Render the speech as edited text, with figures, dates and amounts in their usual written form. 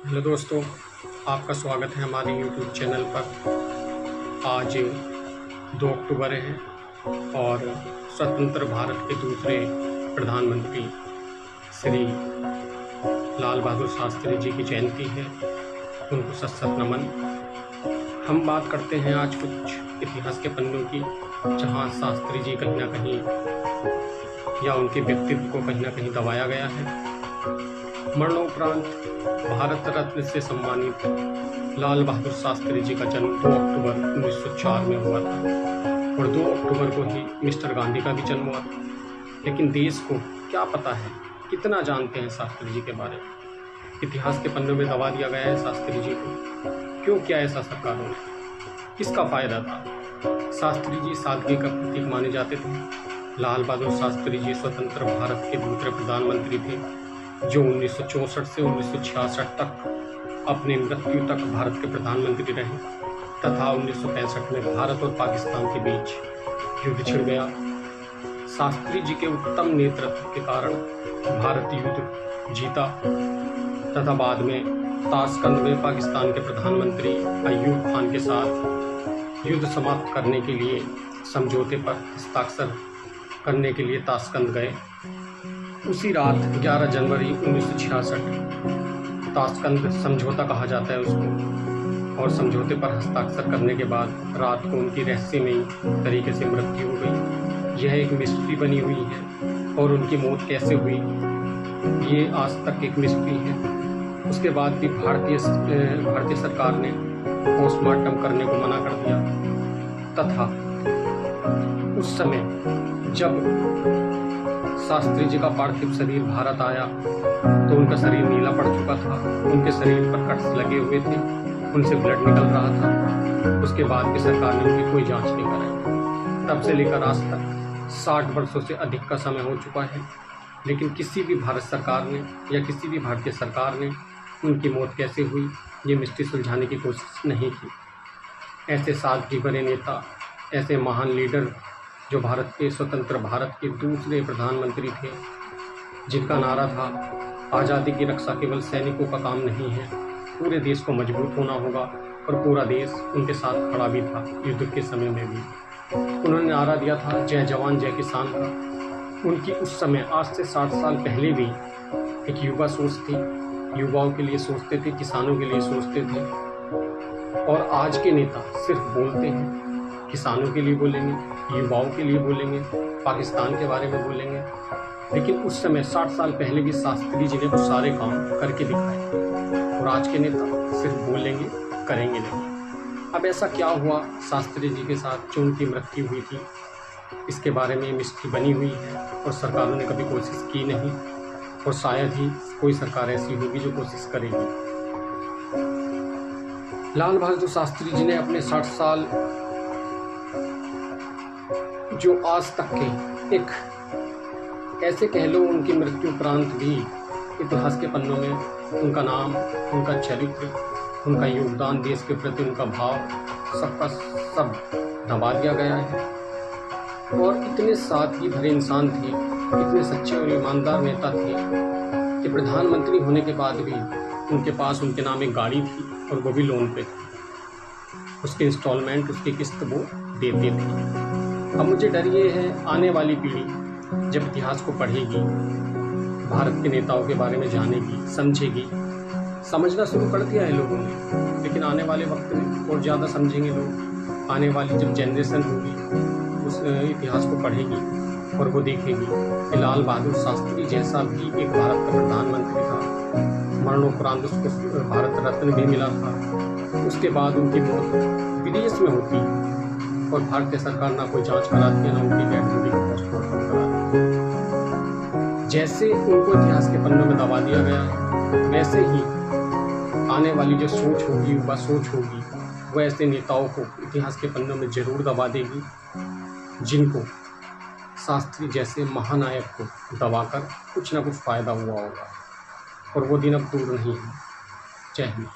Hello दोस्तों, आपका स्वागत है हमारे यूट्यूब चैनल पर। आज 2 अक्टूबर है और स्वतंत्र भारत के दूसरे प्रधानमंत्री श्री लाल बहादुर शास्त्री जी की जयंती है। उनको शत शत नमन। हम बात करते हैं आज कुछ इतिहास के पन्नों की, जहां शास्त्री जी कहीं ना कहीं या उनके व्यक्तित्व को कहीं ना कहीं दबाया गया है। मरणोपरांत भारत रत्न से सम्मानित लाल बहादुर शास्त्री जी का जन्म 2 अक्टूबर 1904 में हुआ था और 2 अक्टूबर को ही मिस्टर गांधी का भी जन्म हुआ था। लेकिन देश को क्या पता है, कितना जानते हैं शास्त्री जी के बारे में? इतिहास के पन्नों में दबा दिया गया है शास्त्री जी को। क्यों किया ऐसा सरकारों ने? किसका फायदा था? शास्त्री जी सादगी का प्रतीक माने जाते थे। लाल बहादुर शास्त्री जी स्वतंत्र भारत के दूसरे प्रधानमंत्री थे, जो 1964 से 1966 तक अपने मृत्यु तक भारत के प्रधानमंत्री रहे तथा 1965 में भारत और पाकिस्तान के बीच युद्ध छिड़ गया। शास्त्री जी के उत्तम नेतृत्व के कारण भारत युद्ध जीता तथा बाद में ताशकंद में पाकिस्तान के प्रधानमंत्री अय्यूब खान के साथ युद्ध समाप्त करने के लिए समझौते पर हस्ताक्षर करने के लिए ताशकंद गए। उसी रात 11 जनवरी 1966 ताशकंद समझौता कहा जाता है उसको, और समझौते पर हस्ताक्षर करने के बाद रात को उनकी रहस्यमयी तरीके से मृत्यु हो गई। यह एक मिस्ट्री बनी हुई है और उनकी मौत कैसे हुई ये आज तक एक मिस्ट्री है। उसके बाद भी भारतीय सरकार ने पोस्टमार्टम करने को मना कर दिया तथा उस समय जब शास्त्री जी का पार्थिव शरीर भारत आया तो उनका शरीर नीला पड़ चुका था, उनके शरीर पर कट्स लगे हुए थे, उनसे ब्लड निकल रहा था। उसके बाद भी सरकार ने उनकी कोई जांच नहीं कराई। तब से लेकर आज तक 60 वर्षों से अधिक का समय हो चुका है, लेकिन किसी भी भारत सरकार ने या किसी भी भारतीय सरकार ने उनकी मौत कैसे हुई ये मिस्ट्री सुलझाने की कोशिश नहीं की। ऐसे सादगी भरे नेता, ऐसे महान लीडर जो भारत के स्वतंत्र भारत के दूसरे प्रधानमंत्री थे, जिनका नारा था आज़ादी की रक्षा केवल सैनिकों का काम नहीं है, पूरे देश को मजबूत होना होगा, और पूरा देश उनके साथ खड़ा भी था युद्ध के समय में भी। उन्होंने नारा दिया था जय जवान जय किसान का। उनकी उस समय आज से 60 साल पहले भी एक युवा सोच थी, युवाओं के लिए सोचते थे, किसानों के लिए सोचते थे। और आज के नेता सिर्फ बोलते हैं, किसानों के लिए बोलेंगे, युवाओं के लिए बोलेंगे, पाकिस्तान के बारे में बोलेंगे, लेकिन उस समय 60 साल पहले भी शास्त्री जी ने वो सारे काम करके दिखाए। और आज के नेता सिर्फ बोलेंगे, करेंगे नहीं। अब ऐसा क्या हुआ शास्त्री जी के साथ जो उनकी मृत्यु हुई थी, इसके बारे में मिस्ट्री बनी हुई है और सरकारों ने कभी कोशिश की नहीं, और शायद ही कोई सरकार ऐसी होगी जो कोशिश करेगी। लाल बहादुर शास्त्री जी ने अपने 60 साल जो आज तक के एक ऐसे कह लो उनकी मृत्यु उपरांत भी इतिहास के पन्नों में उनका नाम, उनका चरित्र, उनका योगदान, देश के प्रति उनका भाव सबका सब दबा दिया गया है। और इतने सादगी भरे इंसान थे, इतने सच्चे और ईमानदार नेता थे कि प्रधानमंत्री होने के बाद भी उनके पास उनके नाम एक गाड़ी थी और वो भी लोन पे थी। उसके इंस्टॉलमेंट, उसकी किस्त वो देते थे। अब मुझे डर ये है, आने वाली पीढ़ी जब इतिहास को पढ़ेगी, भारत के नेताओं के बारे में जानेगी, समझेगी, समझना शुरू कर दिया है लोगों ने, लेकिन आने वाले वक्त में और ज़्यादा समझेंगे लोग। आने वाली जब जनरेशन होगी उस इतिहास को पढ़ेगी और वो देखेगी कि लाल बहादुर शास्त्री जैसा भी एक भारत का प्रधानमंत्री था। मरणोपरांत उसको भारत रत्न भी मिला था। उसके बाद उनकी मौत विदेश में होती और भारतीय सरकार ना कोई जांच कराती है, ना उनकी डेड बॉडी को पोस्टमार्टम कराती। जैसे उनको इतिहास के पन्नों में दबा दिया गया है, वैसे ही आने वाली जो सोच होगी, युवा सोच होगी, वो ऐसे नेताओं को इतिहास के पन्नों में जरूर दबा देगी, जिनको शास्त्री जैसे महानायक को दबाकर कुछ ना कुछ फायदा हुआ होगा। और वो दिन अब दूर नहीं है। जय हिंद।